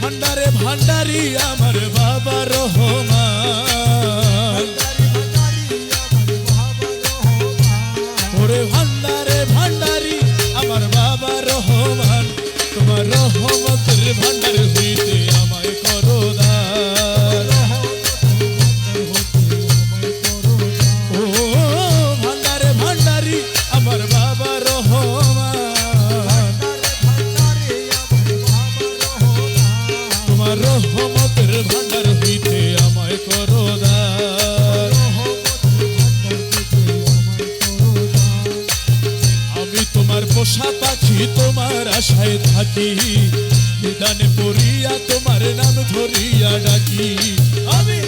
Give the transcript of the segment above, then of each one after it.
ভান্ডারে ভান্ডারি আমার বাবা রহমান, ওরে ভান্ডারে ভান্ডারি আমার বাবা রহমান, তোমার রহমতের ভান্ডার হইতে আমায় করো দান। ও ভান্ডারে ভান্ডারি আমার বাবা রহমান, তোমার রহমতের ভান্ডার হইতে আমায় করো দান। আমি তোমার পোষা পাখি তোমার আশায় থাকি, বিধানে পড়িয়া তোমার নাম ধরিয়া ডাকি। আমি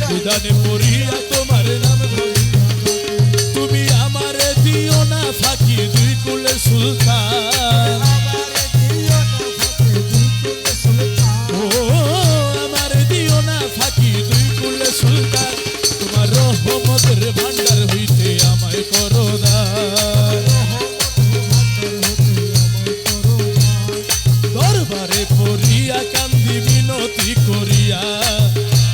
বিধানে পড়িয়া তোমার নাম ধরিয়া, তুমি আমারে দিও না ফাঁকি দুই কুলের সুলতান। ও আমারে দিও না ফাঁকি দুই কুলের সুলতান, তোমার রহমতের ভান্ডার হইতে আমায় করো দান। দরবারে পড়িয়া কান্দি মিনতি করিয়া,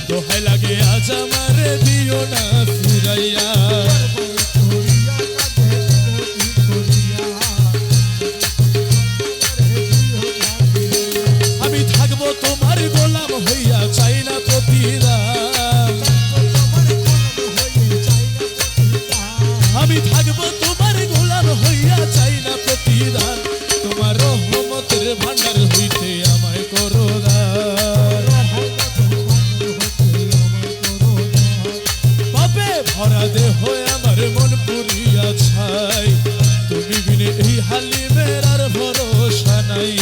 দোহাই লাগে আজ আমারে দিও না ফিরাইয়া। আমি থাকবো তোমার গোলাম হইয়া, চাই না প্রতিদান। আমি থাকবো তোমার গোলাম হইয়া, চাই না প্রতিদান, তোমার রহমতের ভান্ডার হইতে আমায় করো দান। পাপে ভরা দেহ আমার মন পুরিয়া ছাই, তুমি বিনে এই হালিমের আর ভরসা নাই।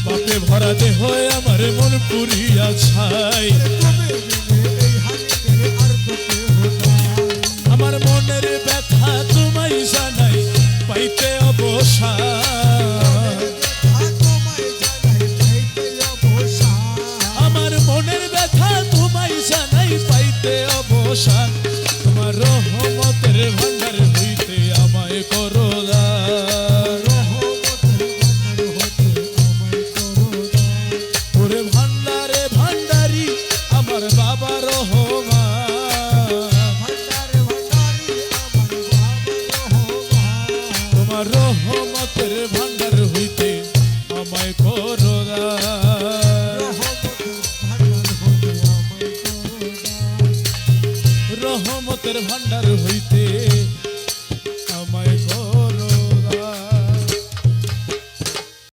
পাপে ভরা দেহ আমার মন পুরিয়া ছাই, আমার মনের ব্যথা তোমায় জানাই, পাইতে অবসান। আমার মনের ব্যথা তোমায় জানাই, পাইতে অবসান, তোমার রহমতের ভান্ডার হইতে আমায় করো দান। ওরে ভান্ডারে ভান্ডারি আমার বাবা রহমান, তোমার রহমতের ভান্ডার হইতে আমায় করো দান। রহমতের ভান্ডার